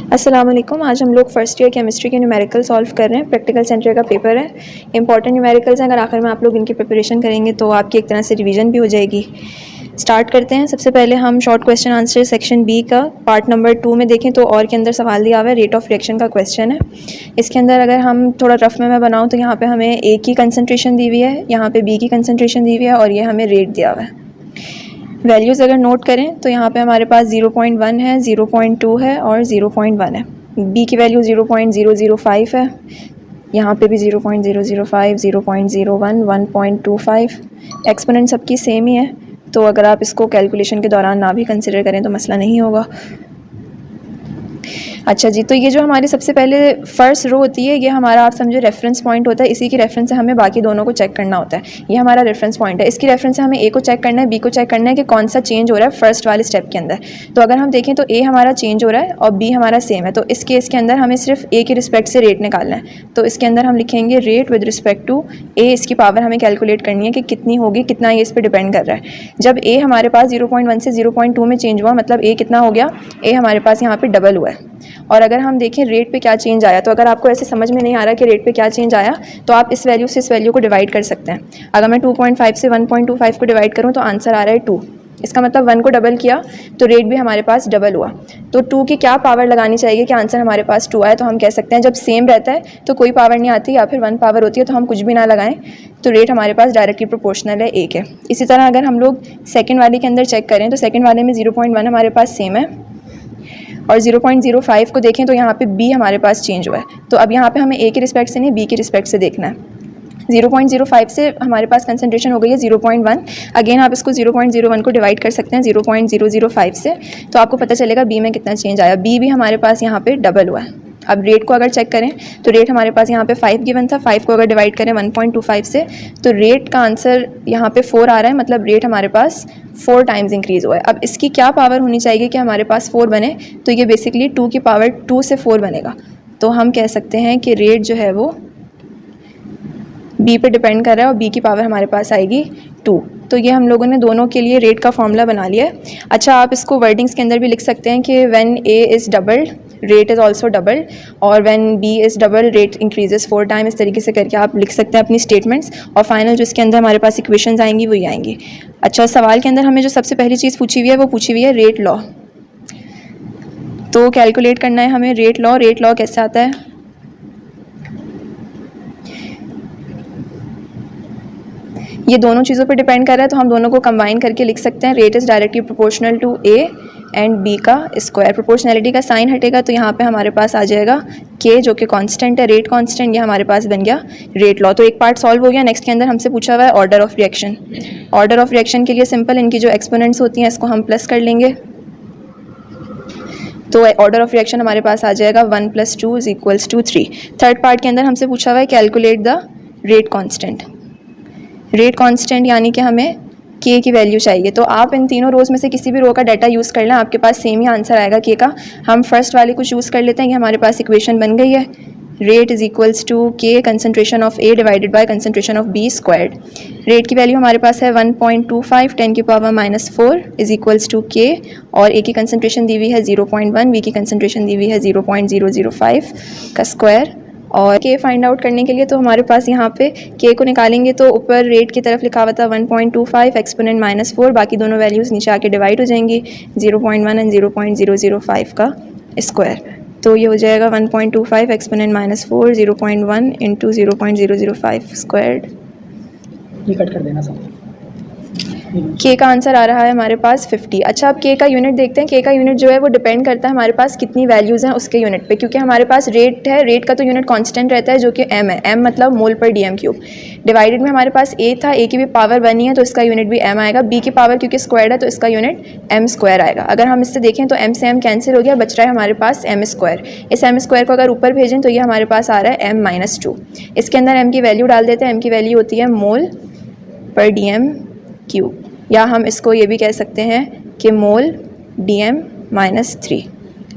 अस्सलाम वालेकुम। आज हम लोग फर्स्ट ईयर केमिस्ट्री के न्यूमेरिकल सॉल्व कर रहे हैं। प्रैक्टिकल सेंटर का पेपर है, इंपॉर्टेंट न्यूमेरिकल्स हैं। अगर आखिर में आप लोग इनकी प्रिपरेशन करेंगे तो आपकी एक तरह से रिवीजन भी हो जाएगी। स्टार्ट करते हैं। सबसे पहले हम short question answer section B का पार्ट नंबर 2 में देखें तो और के अंदर सवाल दिया हुआ है, रेट ऑफ रिएक्शन का क्वेश्चन है। इसके अंदर अगर हम थोड़ा रफ में मैं बनाऊँ तो यहाँ पर हमें ए की कंसनट्रेशन दी हुई है, यहाँ पर बी की कंसनट्रेशन दी हुई है और ये हमें रेट दिया हुआ है। वैल्यूज़ अगर नोट करें तो यहाँ पे हमारे पास 0.1 है, 0.2 है और 0.1 है। बी की वैल्यू 0.005 है, यहाँ पे भी 0.005, 0.01, 1.25। एक्सपोनेंट सबकी सेम ही है, तो अगर आप इसको कैलकुलेशन के दौरान ना भी कंसिडर करें तो मसला नहीं होगा। अच्छा जी, तो ये जो हमारी सबसे पहले फर्स्ट रो होती है ये हमारा आप समझो रेफरेंस पॉइंट होता है। इसी की रेफरेंस से हमें बाकी दोनों को चेक करना होता है। ये हमारा रेफरेंस पॉइंट है। इसकी रेफरेंस से हमें ए को चेक करना है, बी को चेक करना है कि कौन सा चेंज हो रहा है फर्स्ट वाले स्टेप के अंदर। तो अगर हम देखें तो ए हमारा चेंज हो रहा है और बी हमारा सेम है, तो इस केस के अंदर हमें सिर्फ ए की रिस्पेक्ट से रेट निकालना है। तो इसके अंदर हम लिखेंगे रेट विद रिस्पेक्ट टू ए। इसकी पावर हमें कैलकुलेट करनी है कि कितनी होगी, कितना ये इस पर डिपेंड कर रहा है। जब ए हमारे पास 0.1 से 0.2 में चेंज हुआ, मतलब ए कितना हो गया, ए हमारे पास यहाँ पे डबल हुआ है। और अगर हम देखें रेट पे क्या चेंज आया, तो अगर आपको ऐसे समझ में नहीं आ रहा कि रेट पे क्या चेंज आया तो आप इस वैल्यू से इस वैल्यू को डिवाइड कर सकते हैं। अगर मैं 2.5 से 1.25 को डिवाइड करूँ तो आंसर आ रहा है 2। इसका मतलब 1 को डबल किया तो रेट भी हमारे पास डबल हुआ। तो 2 की क्या पावर लगानी चाहिए कि आंसर हमारे पास 2 आए, तो हम कह सकते हैं जब सेम रहता है तो कोई पावर नहीं आती, या फिर 1 पावर होती है तो हम कुछ भी ना लगाएं, तो रेट हमारे पास डायरेक्टली प्रोपोर्शनल है ए के। इसी तरह अगर हम लोग सेकेंड वाले के अंदर चेक करें तो सेकेंड वाले में 0.1 हमारे पास सेम है और 0.05 को देखें तो यहाँ पे b हमारे पास चेंज हुआ है। तो अब यहाँ पे हमें a की रिस्पेक्ट से नहीं b की रिस्पेक्ट से देखना है। 0.05 से हमारे पास कंसंट्रेशन हो गई है 0.1। अगेन आप इसको 0.01 को डिवाइड कर सकते हैं 0.005 से, तो आपको पता चलेगा b में कितना चेंज आया। b भी हमारे पास यहाँ पे डबल हुआ है। अब रेट को अगर चेक करें तो रेट हमारे पास यहाँ पे 5 गिवन था। 5 को अगर डिवाइड करें 1.25 से तो रेट का आंसर यहाँ पे 4 आ रहा है, मतलब रेट हमारे पास 4 टाइम्स इंक्रीज़ हुआ है। अब इसकी क्या पावर होनी चाहिए कि हमारे पास 4 बने, तो ये बेसिकली 2 की पावर 2 से 4 बनेगा। तो हम कह सकते हैं कि रेट जो है वो b पे डिपेंड कर रहा है और b की पावर हमारे पास आएगी 2। तो ये हम लोगों ने दोनों के लिए रेट का फॉर्मूला बना लिया है। अच्छा, आप इसको वर्डिंग्स के अंदर भी लिख सकते हैं कि when a is doubled rate is also double, और when b is double rate increases 4 time. इस तरीके से करके आप लिख सकते हैं अपनी स्टेटमेंट्स, और फाइनल जो इसके अंदर हमारे पास इक्वेशंस आएंगी वही आएंगी। अच्छा, सवाल के अंदर हमें जो सबसे पहली चीज़ पूछी हुई है वो पूछी हुई है रेट लॉ। तो कैलकुलेट करना है हमें रेट लॉ। रेट लॉ कैसे आता है, ये दोनों चीज़ों पर डिपेंड कर रहा है, तो हम दोनों को कंबाइन करके लिख सकते हैं rate is directly proportional to A and B का स्क्वायर। प्रोपोर्शनैलिटी का साइन हटेगा तो यहाँ पे हमारे पास आ जाएगा के, जो कि कांस्टेंट है, रेट कांस्टेंट। ये हमारे पास बन गया रेट लॉ। तो एक पार्ट सॉल्व हो गया। नेक्स्ट के अंदर हमसे पूछा हुआ है order of reaction. Order of reaction के लिए सिंपल, इनकी जो एक्सपोनेंट्स होती हैं इसको हम प्लस कर लेंगे, तो ऑर्डर ऑफ रिएक्शन हमारे पास आ जाएगा 1 + 2 = 3। थर्ड पार्ट के अंदर हमसे पूछा हुआ है calculate the rate constant. Rate constant यानी कि हमें के की वैल्यू चाहिए। तो आप इन तीनों रोज़ में से किसी भी रो का डाटा यूज़ कर लें, आपके पास सेम ही आंसर आएगा के का। हम फर्स्ट वाले को चूज़ कर लेते हैं, कि हमारे पास इक्वेशन बन गई है rate is equals to K concentration of A divided by concentration of B squared. Rate की वैल्यू हमारे पास है 1.25 10⁻⁻4 इज़ इक्वल्स टू के, और ए की कंसनट्रेशन दी हुई है 0.1, बी की कंसनट्रेशन दी हुई है 0.005 का स्क्वायर। और के फाइंड आउट करने के लिए तो हमारे पास यहाँ पे के को निकालेंगे तो ऊपर रेट की तरफ लिखा हुआ था 1.25 एक्सपोनेंट -4, बाकी दोनों वैल्यूज़ नीचे आके डिवाइड हो जाएंगी 0.1 एंड 0.005 का स्क्वायर। तो ये हो जाएगा 1.25 एक्सपोनेंट -4 0.1 इंटू 0.005 स्क्वायर्ड। ये कट कर देना सब। के का आंसर आ रहा है हमारे पास 50। अच्छा, अब के का यूनिट देखते हैं। के का यूनिट जो है वो डिपेंड करता है हमारे पास कितनी वैल्यूज़ हैं उसके यूनिट पे, क्योंकि हमारे पास रेट है, रेट का तो यूनिट कांस्टेंट रहता है जो कि m है। m मतलब मोल पर dm3। डिवाइडेड में हमारे पास a था, a की भी पावर 1 ही है तो इसका यूनिट भी m आएगा। b की पावर क्योंकि स्क्वायर है तो इसका यूनिट m² आएगा। अगर हम इससे देखें तो m से m कैंसिल हो गया, बच रहा है हमारे पास m²। इस m² को अगर ऊपर भेजें तो ये हमारे पास आ रहा है m-2। इसके अंदर m की वैल्यू डाल देते हैं। m की वैल्यू होती है मोल पर dm3, या हम इसको ये भी कह सकते हैं कि मोल dm-3।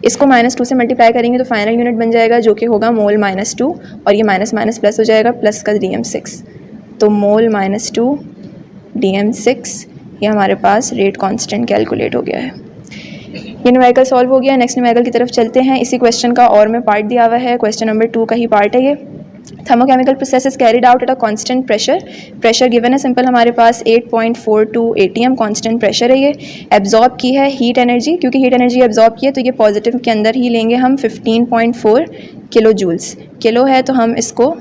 इसको -2 से मल्टीप्लाई करेंगे तो फाइनल यूनिट बन जाएगा जो कि होगा मोल -2, और ये माइनस माइनस प्लस हो जाएगा, प्लस का dm6। तो मोल -2 dm6 ये हमारे पास रेट कांस्टेंट कैलकुलेट हो गया है। ये न्यूमेरिकल सॉल्व हो गया। नेक्स्ट न्यूमेरिकल की तरफ चलते हैं। इसी क्वेश्चन का और में पार्ट दिया हुआ है, क्वेश्चन नंबर 2 का ही पार्ट है ये। Thermochemical process is carried out at a constant pressure. Pressure given है सिंपल हमारे पास 8.42 atm कांस्टेंट प्रेशर है ये। एब्जॉर्ब की है हीट एनर्जी, क्योंकि हीट एनर्जी एब्जॉर्ब की है तो ये पॉजिटिव के अंदर ही लेंगे हम 15.4 किलो जूल्स। किलो है तो हम इसको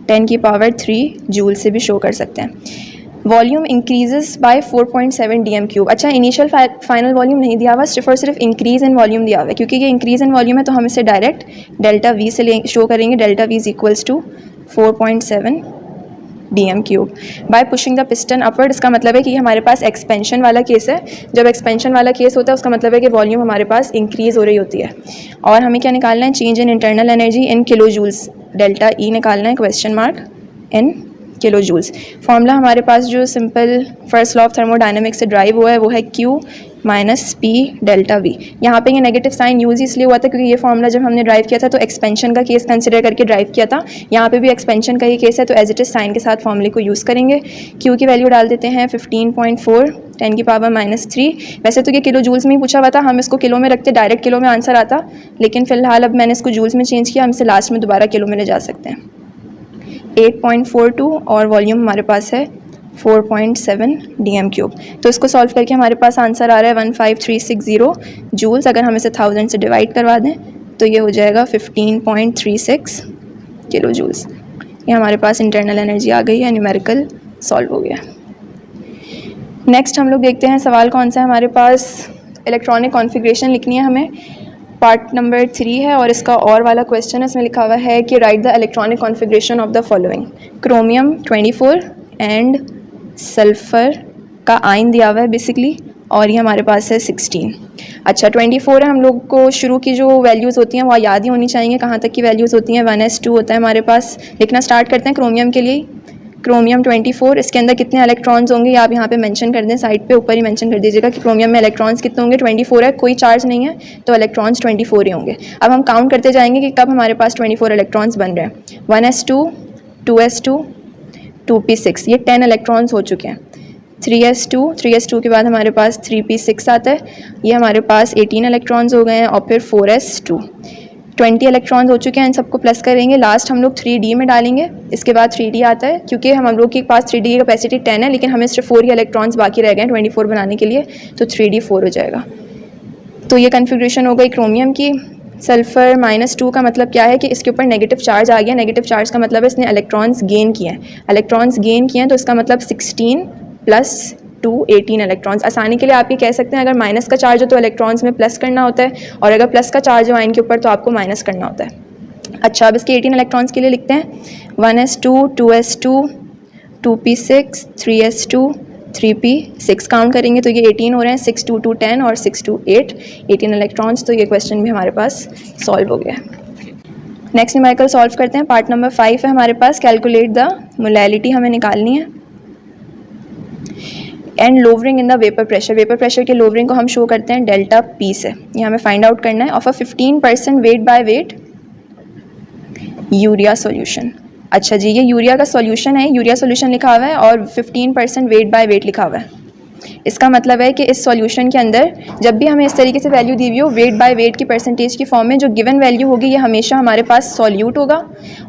10 की पावर 3 जूल से भी शो कर सकते हैं। Volume increases by 4.7 dm³। अच्छा, इनिशियल फाइनल वॉल्यूम नहीं दिया हुआ, सिर्फ और सिर्फ इंक्रीज़ इन वॉल्यूम दिया हुआ है। क्योंकि ये इंक्रीज़ इन वॉल्यूम है तो हम इसे डायरेक्ट डेल्टा वी से शो करेंगे। Delta V is equals to 4.7 dm³ by pushing the piston upward. इसका मतलब है कि हमारे पास एक्सपेंशन वाला केस है। जब एक्सपेंशन वाला केस होता है उसका मतलब है कि वॉल्यूम हमारे पास इंक्रीज़ हो रही होती है। और हमें क्या निकालना है, change in internal energy in kilo joules, delta E निकालना है, question mark in kilo joules. Formula हमारे पास जो simple first law of thermodynamics से ड्राइव हुआ है वो है Q minus P delta V. यहाँ पे ये नेगेटिव साइन यूज़ इसलिए हुआ था क्योंकि ये फॉर्मूला जब हमने ड्राइव किया था तो एक्सपेंशन का केस कंसिडर करके ड्राइव किया था। यहाँ पे भी एक्सपेंशन का ही केस है तो एज इट इज़ साइन के साथ फॉर्मूले को यूज़ करेंगे। Q की वैल्यू डाल देते हैं 15.4 10 की पावर -3। वैसे तो ये किलो जूल्स में ही पूछा हुआ था, हम इसको किलो में रखते डायरेक्ट किलो में आंसर आता, लेकिन फिलहाल अब मैंने इसको जूल्स में चेंज किया, हम इसे लास्ट में दोबारा किलो में ले जा सकते हैं। 8.42 और वॉल्यूम हमारे पास है 4.7 dm³। तो इसको सॉल्व करके हमारे पास आंसर आ रहा है 15360 जूल्स। अगर हम इसे 1000 से डिवाइड करवा दें तो ये हो जाएगा 15.36 किलो जूल्स। ये हमारे पास इंटरनल एनर्जी आ गई है, न्यूमेरिकल सॉल्व हो गया। नेक्स्ट हम लोग देखते हैं सवाल कौन सा है हमारे पास। इलेक्ट्रॉनिक कॉन्फ़िगरेशन लिखनी है हमें, पार्ट नंबर 3 है और इसका और वाला क्वेश्चन है। इसमें लिखा हुआ है कि right the electronic configuration of the following. Chromium 24 and sulphur का आयन दिया हुआ है बेसिकली, और ये हमारे पास है 16। अच्छा, 24 है, हम लोग को शुरू की जो वैल्यूज़ होती हैं वो याद ही होनी चाहिए। कहाँ तक की वैल्यूज़ होती हैं, 1s2 होता है हमारे पास। लिखना स्टार्ट करते हैं क्रोमियम के लिए। क्रोमियम 24, इसके अंदर कितने इलेक्ट्रॉन्स होंगे आप यहाँ पे मेंशन कर दें, साइड पे ऊपर ही मेंशन कर दीजिएगा कि क्रोमियम में इलेक्ट्रॉन्स कितने होंगे। 24 है, कोई चार्ज नहीं है तो इलेक्ट्रॉन्स 24 ही होंगे। अब हम काउंट करते जाएंगे कि कब हमारे पास 24 इलेक्ट्रॉन्स बन रहे हैं। 1s2, 2s2, 2p6, ये 10 इलेक्ट्रॉन्स हो चुके हैं। 3s2 के बाद हमारे पास 3p6 आता है, ये हमारे पास 18 इलेक्ट्रॉन्स हो गए हैं। और फिर 4s2, 20 इलेक्ट्रॉन्स हो चुके हैं। इन सबको प्लस करेंगे, लास्ट हम लोग 3d में डालेंगे। इसके बाद 3d आता है, क्योंकि हम लोग के पास 3d की कैपेसिटी 10 है लेकिन हमें सिर्फ 4 ही इलेक्ट्रॉन्स बाकी रह गए हैं 24 बनाने के लिए, तो 3d 4 हो जाएगा। तो ये कन्फिग्रेशन हो गई क्रोमियम की। सल्फ़र -2 का मतलब क्या है कि इसके ऊपर नेगेटिव चार्ज आ गया। नेगेटिव चार्ज का मतलब है इसने इलेक्ट्रॉन्स गेन किए हैं। इलेक्ट्रॉन्स गेन किए हैं तो इसका मतलब 16 + 2 18 इलेक्ट्रॉन्स। आसानी के लिए आप ये कह सकते हैं अगर माइनस का चार्ज हो तो इलेक्ट्रॉन्स में प्लस करना होता है, और अगर प्लस का चार्ज हो आयन के ऊपर तो आपको माइनस करना होता है। अच्छा, अब इसके 18 इलेक्ट्रॉन्स के लिए लिखते हैं 1s2, 2s2, 2p6, 3s2, 3p6 count करेंगे तो ये 18 हो रहे हैं। 6 2 2 10 और 6 2 8, 18 इलेक्ट्रॉन्स। तो ये क्वेश्चन भी हमारे पास सॉल्व हो गया। नेक्स्ट न्यूमेरिकल सॉल्व करते हैं। पार्ट नंबर 5 है हमारे पास, कैलकुलेट द मोलैलिटी हमें निकालनी है and lowering in the vapour pressure. Vapour pressure के लोवरिंग को हम शो करते हैं डेल्टा पी से। ये हमें फाइंड आउट करना है of a 15% weight by weight urea solution. अच्छा जी, ये यूरिया का सॉल्यूशन है, यूरिया सॉल्यूशन लिखा हुआ है और 15% वेट बाय वेट लिखा हुआ है। इसका मतलब है कि इस सॉल्यूशन के अंदर जब भी हमें इस तरीके से वैल्यू दी हुई हो वेट बाय वेट की परसेंटेज की फॉर्म में, जो गिवन वैल्यू होगी ये हमेशा हमारे पास सॉल्यूट होगा।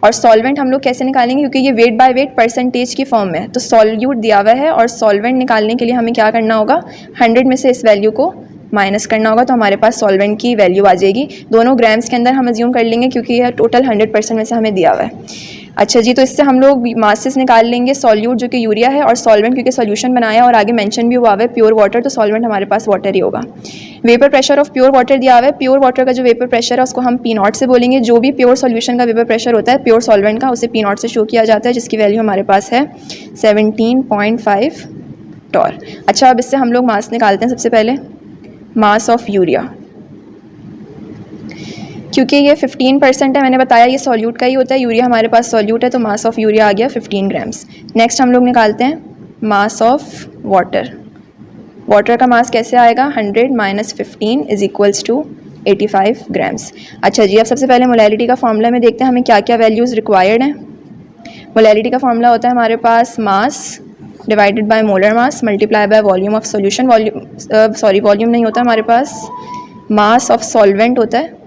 और सॉल्वेंट हम लोग कैसे निकालेंगे, क्योंकि ये वेट बाय वेट परसेंटेज की फॉर्म में है तो सॉल्यूट दिया हुआ है। और सॉल्वेंट निकालने के लिए हमें क्या करना होगा, 100 में से इस वैल्यू को माइनस करना होगा तो हमारे पास सॉल्वेंट की वैल्यू आ जाएगी। दोनों ग्राम्स के अंदर हम अज्यूम कर लेंगे क्योंकि यह टोटल 100% में से हमें दिया हुआ है। अच्छा जी, तो इससे हम लोग मासेस निकाल लेंगे। सॉल्यूट जो कि यूरिया है और सॉल्वेंट क्योंकि सॉल्यूशन बनाया और आगे मेंशन भी हुआ है प्योर वाटर, तो सॉल्वेंट हमारे पास वाटर ही होगा। Vapour pressure of pure water दिया हुआ है। प्योर वाटर का जो वेपर प्रेशर है उसको हम P0 से बोलेंगे। जो भी प्योर सॉल्यूशन का वेपर प्रेशर होता है प्योर सॉल्वेंट का, उसे P0 से शो किया जाता है, जिसकी वैल्यू हमारे पास है 17.5 टॉर। अच्छा, अब इससे हम लोग मास निकालते हैं। सबसे पहले मास ऑफ यूरिया, क्योंकि ये 15% है, मैंने बताया ये सॉल्यूट का ही होता है, यूरिया हमारे पास सॉल्यूट है तो मास ऑफ यूरिया आ गया 15 ग्राम्स। नेक्स्ट हम लोग निकालते हैं मास ऑफ वाटर। वाटर का मास कैसे आएगा, 100 - 15 = 85 ग्राम्स। अच्छा जी, अब सबसे पहले मोलैलिटी का फॉर्मूला में देखते हैं हमें क्या क्या वैल्यूज़ रिक्वायर्ड हैं। मोलैलिटी का फॉर्मूला होता है हमारे पास mass divided by molar mass multiply by volume of solution. Volume नहीं होता हमारे पास, मास ऑफ सॉल्वेंट होता है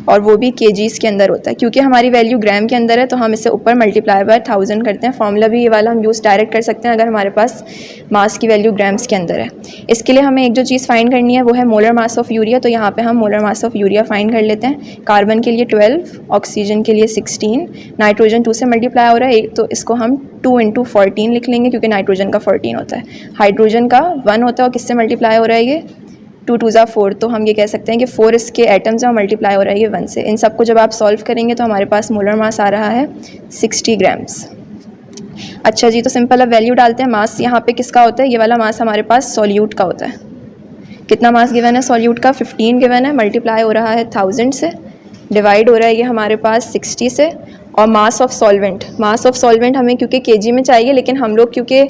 और वो भी केजीज़ के अंदर होता है। क्योंकि हमारी वैल्यू ग्राम के अंदर है तो हम इसे ऊपर मल्टीप्लाई बाय 1000 करते हैं। फॉर्मूला भी ये वाला हम यूज़ डायरेक्ट कर सकते हैं अगर हमारे पास मास की वैल्यू ग्राम्स के अंदर है। इसके लिए हमें एक जो चीज़ फाइंड करनी है वो है मोलर मास ऑफ यूरिया। तो यहाँ पे हम molar mass of urea find कर लेते हैं। कार्बन के लिए 12, ऑक्सीजन के लिए 16, नाइट्रोजन 2 से मल्टीप्लाई हो रहा है तो इसको हम 2 × 14 लिख लेंगे क्योंकि नाइट्रोजन का 14 होता है। हाइड्रोजन का 1 होता है और किससे मल्टीप्लाई हो रहा है ये 2 × 2 = 4। तो हम ये कह सकते हैं कि 4 इसके एटम्स हैं और मल्टीप्लाई हो रहा है ये 1 से। इन सबको जब आप सॉल्व करेंगे तो हमारे पास मोलर मास आ रहा है 60 ग्राम्स। अच्छा जी, तो सिंपल अब वैल्यू डालते हैं। मास यहाँ पे किसका होता है, ये वाला मास हमारे पास सॉल्यूट का होता है। कितना मास गिवन है सॉल्यूट का, 15 गिवन है, मल्टीप्लाई हो रहा है 1000 से, डिवाइड हो रहा है ये हमारे पास 60 से। और मास ऑफ सॉल्वेंट हमें क्योंकि केजी में चाहिए लेकिन हम लोग क्योंकि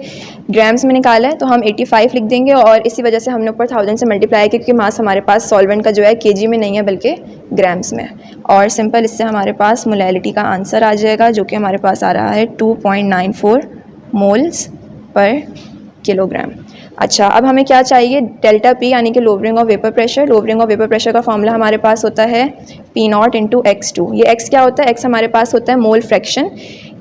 ग्राम्स में निकाला है तो हम 85 लिख देंगे और इसी वजह से हमने ऊपर 1000 से मल्टीप्लाई किया क्योंकि मास हमारे पास सॉल्वेंट का जो है केजी में नहीं है बल्कि ग्राम्स में। और सिंपल इससे हमारे पास मोलैलिटी का आंसर आ जाएगा जो कि हमारे पास आ रहा है 2.94 मोल्स पर किलोग्राम। अच्छा, अब हमें क्या चाहिए, डेल्टा पी यानी कि lowering of vapour pressure. Lowering of vapour pressure का फॉर्मूला हमारे पास होता है P0 × x2। ये x क्या होता है, x हमारे पास होता है मोल फ्रैक्शन।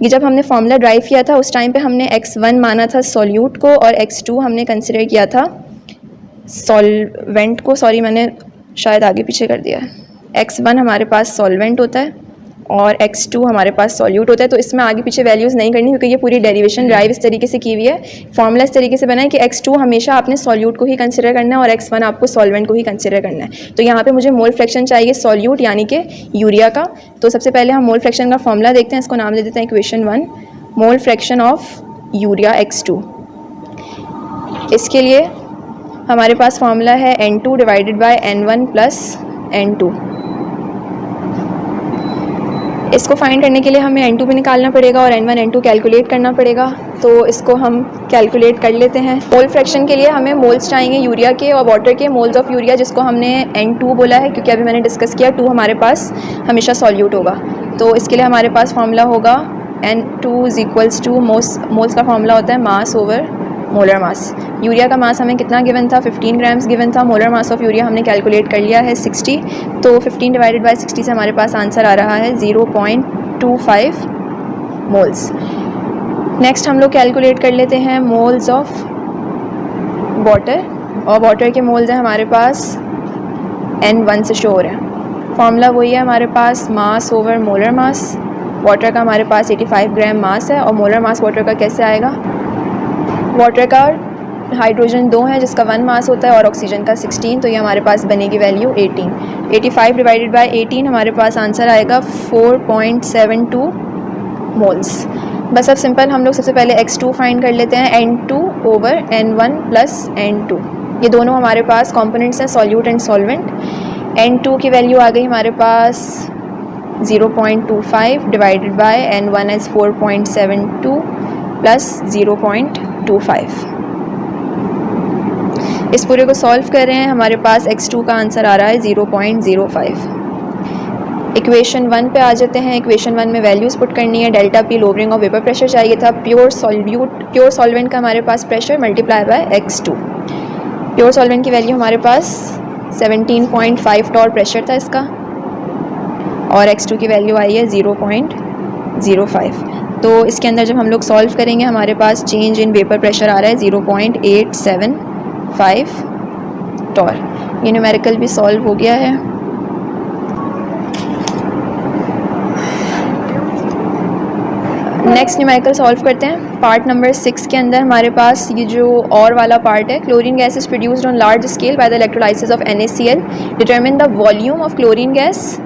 ये जब हमने फॉर्मूला ड्राइव किया था उस टाइम पे हमने x1 माना था सॉल्यूट को और x2 हमने कंसिडर किया था सॉल्वेंट को। सॉरी, मैंने शायद आगे पीछे कर दिया है। x1 हमारे पास सॉल्वेंट होता है और x2 हमारे पास सॉल्यूट होता है। तो इसमें आगे पीछे वैल्यूज़ नहीं करनी क्योंकि ये पूरी डेरिवेशन ड्राइव इस तरीके से की हुई है। फॉर्मूला इस तरीके से बना है कि x2 हमेशा आपने सॉल्यूट को ही कंसिडर करना है और x1 आपको सॉल्वेंट को ही कंसिडर करना है। तो यहाँ पे मुझे मोल फ्रैक्शन चाहिए सॉल्यूट यानी कि यूरिया का। तो सबसे पहले हम मोल फ्रैक्शन का फॉर्मूला देखते हैं, इसको नाम दे देते हैं equation 1, mole fraction of urea x2। इसके लिए हमारे पास फॉर्मूला है N2 / N1 + N2। इसको फाइंड करने के लिए हमें N2 भी निकालना पड़ेगा और N1 N2 कैलकुलेट करना पड़ेगा। तो इसको हम कैलकुलेट कर लेते हैं। मोल फ्रैक्शन के लिए हमें मोल्स चाहिए यूरिया के और वाटर के, मोल्स ऑफ यूरिया जिसको हमने N2 बोला है क्योंकि अभी मैंने डिस्कस किया 2 हमारे पास हमेशा सॉल्यूट होगा। तो इसके लिए हमारे पास फॉर्मूला होगा N2 = मोल्स का फॉर्मूला होता है मास ओवर मोलर मास। यूरिया का मास हमें कितना गिवन था, 15 ग्राम्स गिवन था। मोलर मास ऑफ यूरिया हमने कैलकुलेट कर लिया है 60। तो 15 / 60 से हमारे पास आंसर आ रहा है 0.25 मोल्स। नेक्स्ट हम लोग कैलकुलेट कर लेते हैं मोल्स ऑफ वाटर और वाटर के मोल्स हैं हमारे पास N1 से शो हो रहा है। फॉर्मूला वही है हमारे पास mass over molar mass. Water का हमारे पास 85 ग्राम मास है और मोलर मास वाटर का कैसे आएगा, वाटर का हाइड्रोजन 2 है जिसका 1 मास होता है और ऑक्सीजन का 16। तो ये हमारे पास बनेगी वैल्यू 18। 85 / 18 हमारे पास आंसर आएगा 4.72 मोल्स। बस अब सिंपल हम लोग सबसे पहले x2 फाइंड कर लेते हैं, N2 / N1 + N2। ये दोनों हमारे पास कंपोनेंट्स हैं सॉल्यूट एंड सॉल्वेंट। N2 की वैल्यू आ गई हमारे पास 0.25 डिवाइडेड बाय N1 एज 4.72 + 0.25। इस पूरे को सॉल्व कर रहे हैं, हमारे पास x2 का आंसर आ रहा है 0.05। इक्वेशन 1 पे आ जाते हैं। इक्वेशन 1 में वैल्यूज़ पुट करनी है। Delta P lowering of vapour pressure चाहिए था। प्योर सॉल्वेंट का हमारे पास pressure multiply by x2। Pure solvent की वैल्यू हमारे पास 17.5 टॉर प्रेशर था इसका और x2 की वैल्यू आई है 0.05। तो इसके अंदर जब हम लोग सॉल्व करेंगे हमारे पास चेंज इन वेपर प्रेशर आ रहा है 0.875 टॉर। ये न्यूमेरिकल भी सॉल्व हो गया है। नेक्स्ट न्यूमेरिकल सॉल्व करते हैं। पार्ट नंबर 6 के अंदर हमारे पास ये जो और वाला पार्ट है, chlorine gas is produced on large scale by the electrolysis of NaCl। Determine the volume of chlorine gas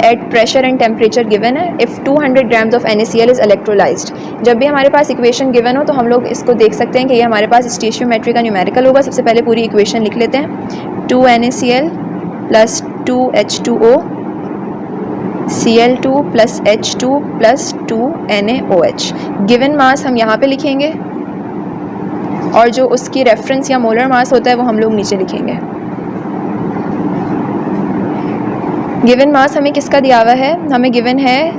at pressure and temperature given है if 200 grams of NaCl is electrolysed. जब भी हमारे पास इक्वेशन गिवन हो तो हम लोग इसको देख सकते हैं कि ये हमारे पास स्टेशियोमेट्री का न्यूमेरिकल होगा। सबसे पहले पूरी इक्वेशन लिख लेते हैं। 2NaCl + 2H2O Cl2 + H2 + 2NaOH। Given mass हम यहाँ पे लिखेंगे और जो उसकी रेफरेंस या मोलर मास होता है वो हम लोग नीचे लिखेंगे। गिवन मास हमें किसका दिया हुआ है, हमें गिवन है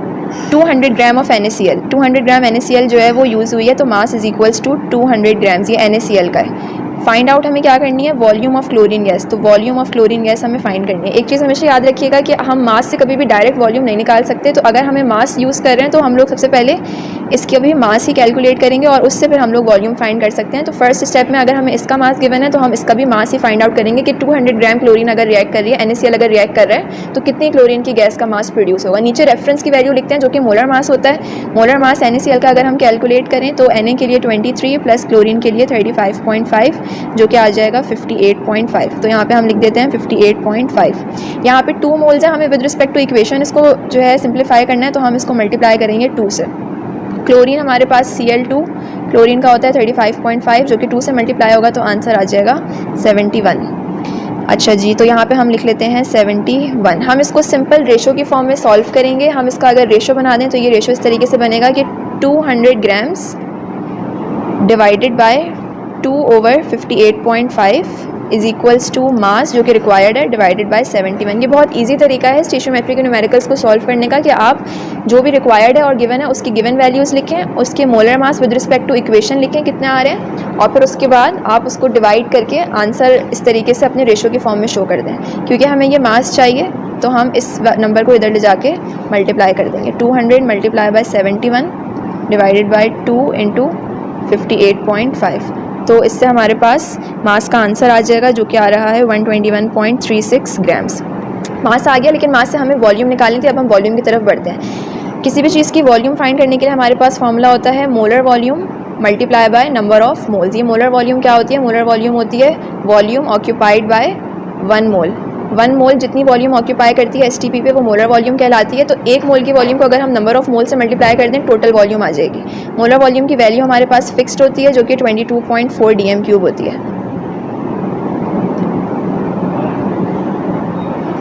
200 gram of NaCl। 200 gram NaCl जो है वो यूज़ हुई है तो mass is equals to 200 grams, ये NaCl का है। फाइंड आउट हमें क्या करनी है, वॉल्यूम ऑफ क्लोरीन गैस। तो वॉल्यूम ऑफ क्लोरीन गैस हमें फाइंड करनी है। एक चीज़ हमेशा याद रखिएगा कि हम मास से कभी भी डायरेक्ट वॉल्यूम नहीं निकाल सकते। तो अगर हमें मास यूज़ कर रहे हैं तो हम लोग सबसे पहले इसके भी मास ही कैलकुलेट करेंगे और उससे फिर हम लोग वॉल्यूम फाइंड कर सकते हैं। तो फर्स्ट स्टेप में अगर हमें इसका मास गिवन है तो हम इसका भी मास ही फाइंड आउट करेंगे कि 200 ग्राम क्लोरीन अगर रिएक्ट कर रही है, NaCl अगर रिएक्ट कर रहा है तो कितनी क्लोरीन की गैस का मास प्रोड्यूस होगा। नीचे रेफरेंस की वैल्यू लिखते हैं जो कि मोलर मास होता है। मोलर मास NaCl का अगर हम कैलकुलेट करें तो Na के लिए 23 प्लस क्लोरीन के लिए 35.5 जो कि आ जाएगा 58.5। तो यहाँ पे हम लिख देते हैं 58.5। यहाँ पे 2 मोल्स है, हमें विद रिस्पेक्ट टू इक्वेशन इसको जो है सिंप्लीफाई करना है तो हम इसको मल्टीप्लाई करेंगे 2 से। क्लोरीन हमारे पास Cl2 क्लोरीन का होता है 35.5 जो कि 2 से मल्टीप्लाई होगा तो आंसर आ जाएगा 71। अच्छा जी, तो यहाँ पे हम लिख लेते हैं 71। हम इसको सिंपल रेशो की फॉर्म में सॉल्व करेंगे। हम इसका अगर रेशो बना दें तो ये रेशो इस तरीके से बनेगा कि 200 grams divided by 2/58.5 is equals to mass जो कि रिक्वायर्ड है डिवाइडेड बाय 71। ये बहुत इजी तरीका है स्टोइचियोमेट्री के न्यूमेरिकल्स को सॉल्व करने का कि आप जो भी रिक्वायर्ड है और गिवन है उसकी गिवन वैल्यूज़ लिखें, उसके molar mass with respect to equation लिखें कितने आ रहे हैं और फिर उसके बाद आप उसको डिवाइड करके आंसर इस तरीके से अपने रेशो की फॉर्म में शो कर दें। क्योंकि हमें ये मास चाहिए तो हम इस नंबर को इधर ले जाके मल्टीप्लाई कर देंगे। 200 multiply by 71 divided by 2 into 58.5। तो इससे हमारे पास मास का आंसर आ जाएगा जो कि आ रहा है 121.36 ग्राम्स। मास आ गया, लेकिन मास से हमें वॉल्यूम निकालनी थी। अब हम वॉल्यूम की तरफ बढ़ते हैं। किसी भी चीज़ की वॉल्यूम फाइंड करने के लिए हमारे पास फॉर्मूला होता है molar volume multiply by number of moles. ये मोलर वॉल्यूम क्या होती है, मोलर वॉल्यूम होती है वॉल्यूम ऑक्यूपाइड बाय 1 मोल। 1 मोल जितनी वॉल्यूम ऑक्यूपाई करती है STP पे वो मोलर वॉल्यूम कहलाती है। तो 1 मोल की वॉल्यूम को अगर हम नंबर ऑफ मोल से मल्टीप्लाई कर दें टोटल वॉल्यूम आ जाएगी। मोलर वॉल्यूम की वैल्यू हमारे पास फिक्स्ड होती है जो कि 22.4 dm³ होती है।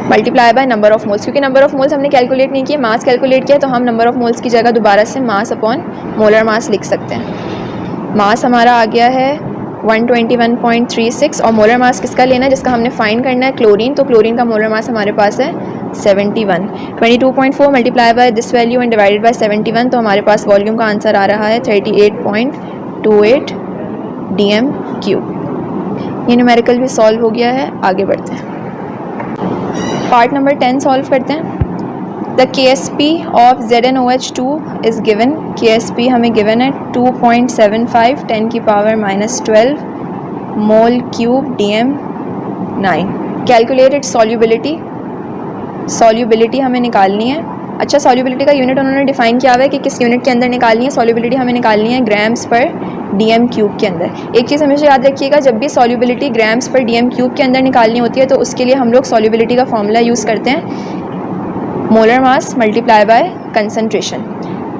Multiply by number of moles, क्योंकि नंबर ऑफ मोल्स हमने कैलकुलेट नहीं किए, मास कैलकुलेट किया, तो हम नंबर ऑफ मोल्स की जगह दोबारा से मास अपॉन मोलर मास लिख सकते हैं। मास हमारा आ गया है 121.36 और मोलर मास किसका लेना है, जिसका हमने फाइंड करना है क्लोरीन। तो क्लोरीन का मोलर मास हमारे पास है 71। 22.4 multiply by this value and divided by 71 तो हमारे पास वॉल्यूम का आंसर आ रहा है 38.28 dm³। ये न्यूमेरिकल भी सॉल्व हो गया है। आगे बढ़ते हैं, पार्ट नंबर 10 सॉल्व करते हैं। The KSP of ZnOH2 is given. KSP हमें गिवन है 2.75 10 की power -12 mole cube dm9। Calculate its solubility. Solubility हमें निकालनी है। अच्छा, सॉल्युबिलिटी का यूनिट उन्होंने डिफाइन किया हुआ है कि किस यूनिट के अंदर निकालनी है। सॉल्युबिलिटी हमें निकालनी है ग्राम्स पर dm³ के अंदर। एक चीज़ हमेशा याद रखिएगा, जब भी सॉल्युबिलिटी ग्राम्स पर dm³ के अंदर निकालनी होती है तो उसके लिए हम लोग सॉल्युबिलिटी का फॉर्मूला यूज़ करते हैं molar mass multiply bye concentration.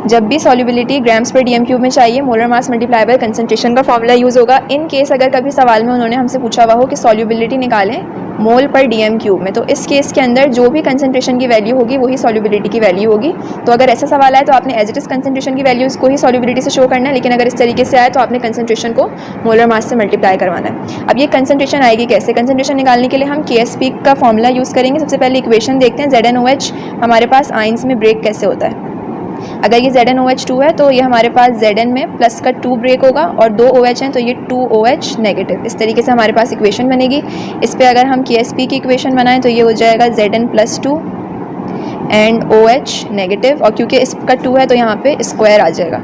जब भी सॉल्युबिलिटी ग्राम्स पर dm³ में चाहिए, molar mass multiply bye concentration का फॉर्मूला यूज़ होगा। इन केस अगर कभी सवाल में उन्होंने हमसे पूछा हुआ हो कि सॉल्युबिलिटी निकालें मोल पर dm³में, तो इस केस के अंदर जो भी कंसनट्रेशन की वैल्यू होगी वही सॉल्युबिलिटी की वैल्यू होगी। तो अगर ऐसा सवाल आए तो आपने एज इट इज कंसनट्रेशन की वैल्यूज़ को ही सॉल्युबिलिटी से शो करना है, लेकिन अगर इस तरीके से आए तो आपने कंसनट्रेशन को मोलर मास से मल्टीप्लाई करवाना है। अब ये कंसनट्रेशन आएगी कैसे? कंसनट्रेशन निकालने के लिए हम KSP का फॉर्मूला यूज़ करेंगे। सबसे पहले इक्वेशन देखते हैं, ZnOH हमारे पास आइंस में ब्रेक कैसे होता है। अगर ये ZnOH2 है तो ये हमारे पास Zn में प्लस का 2 ब्रेक होगा और 2 OH हैं तो ये 2OH नेगेटिव। इस तरीके से हमारे पास इक्वेशन बनेगी। इस पे अगर हम KSP की इक्वेशन बनाएं तो ये हो जाएगा Zn+2 एंड OH नेगेटिव, और क्योंकि इसका 2 है तो यहाँ पे स्क्वायर आ जाएगा।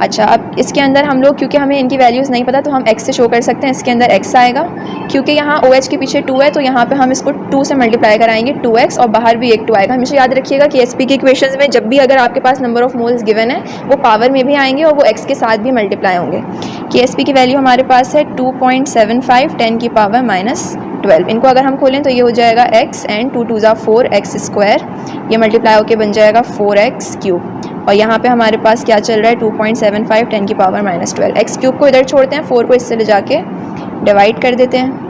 अच्छा, अब इसके अंदर हम लोग, क्योंकि हमें इनकी वैल्यूज़ नहीं पता तो हम x से शो कर सकते हैं। इसके अंदर x आएगा, क्योंकि यहाँ OH के पीछे 2 है तो यहाँ पे हम इसको 2 से मल्टीप्लाई कराएंगे 2x, और बाहर भी एक 2 आएगा। हमेशा याद रखिएगा कि KSP की इक्वेशंस में जब भी अगर आपके पास नंबर ऑफ मोल्स गिवन है वो पावर में भी आएंगे और वो x के साथ भी मल्टीप्लाई होंगे। KSP की वैल्यू हमारे पास है 2.75 10 की पावर -12। इनको अगर हम खोलें तो ये हो जाएगा x एंड 2 2 4 x², ये मल्टीप्लाई होकर बन जाएगा 4x³। और यहाँ पे हमारे पास क्या चल रहा है 2.75 10 की पावर -12। x³ को इधर छोड़ते हैं, 4 को इससे ले जाके डिवाइड कर देते हैं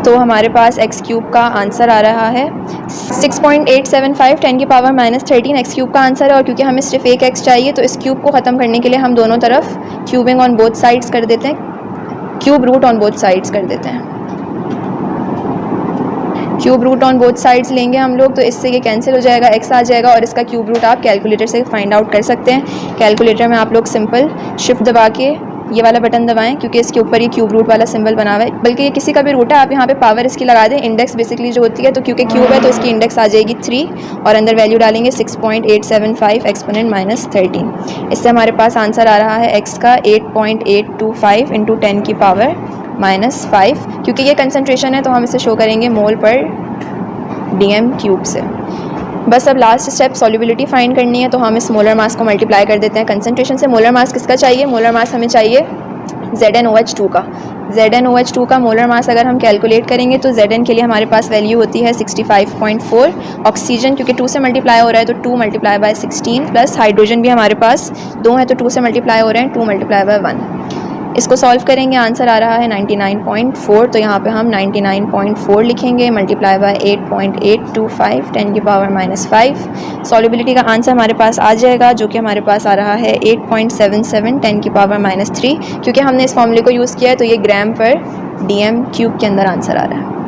तो हमारे पास x³ का आंसर आ रहा है 6.875 10 की पावर -13 x³ का आंसर है। और क्योंकि हमें सिर्फ एक x चाहिए तो इस क्यूब को ख़त्म करने के लिए हम दोनों तरफ क्यूबिंग ऑन बोथ साइड्स कर देते हैं, cube root on both sides कर देते हैं। Cube root on both sides लेंगे हम लोग तो इससे ये कैंसिल हो जाएगा, x आ जाएगा और इसका क्यूब रूट आप कैलकुलेटर से फाइंड आउट कर सकते हैं। कैलकुलेटर में आप लोग सिंपल शिफ्ट दबा के ये वाला बटन दबाएं क्योंकि इसके ऊपर ये क्यूब रूट वाला सिंबल बना हुआ है, बल्कि ये किसी का भी रूट है, आप यहाँ पे पावर इसकी लगा दें। इंडेक्स बेसिकली जो होती है, तो क्योंकि क्यूब है तो इसकी इंडेक्स आ जाएगी 3 और अंदर वैल्यू डालेंगे 6.875 एक्सपोनेंट -13। इससे हमारे पास आंसर आ रहा है x का 8.825 इंटू 10 की पावर -5। क्योंकि ये कंसनट्रेशन है तो हम इसे शो करेंगे मोल पर dm क्यूब से। बस अब लास्ट स्टेप सॉल्युबिलिटी फाइंड करनी है, तो हम इस मोलर मास को मल्टीप्लाई कर देते हैं कंसनट्रेशन से। मोलर मास किसका चाहिए? मोलर मास हमें चाहिए ZnOH2 का। ZnOH2 का मोलर मास अगर हम कैलकुलेट करेंगे तो Zn के लिए हमारे पास वैल्यू होती है 65.4। ऑक्सीजन क्योंकि 2 से मल्टीप्लाई हो रहा है तो 2 मल्टीप्लाई बाय 16, प्लस हाइड्रोजन भी हमारे पास 2 है तो 2 से मल्टीप्लाई हो रहे हैं, 2 मल्टीप्लाई बाय 1। इसको सॉल्व करेंगे, आंसर आ रहा है 99.4, तो यहाँ पे हम 99.4 लिखेंगे, मल्टीप्लाई बाय 8.825 10 की पावर -5। सॉल्युबिलिटी का आंसर हमारे पास आ जाएगा, जो कि हमारे पास आ रहा है 8.77 10 की पावर -3। क्योंकि हमने इस फॉर्मूले को यूज़ किया है तो ये ग्राम पर dm क्यूब के अंदर आंसर आ रहा है।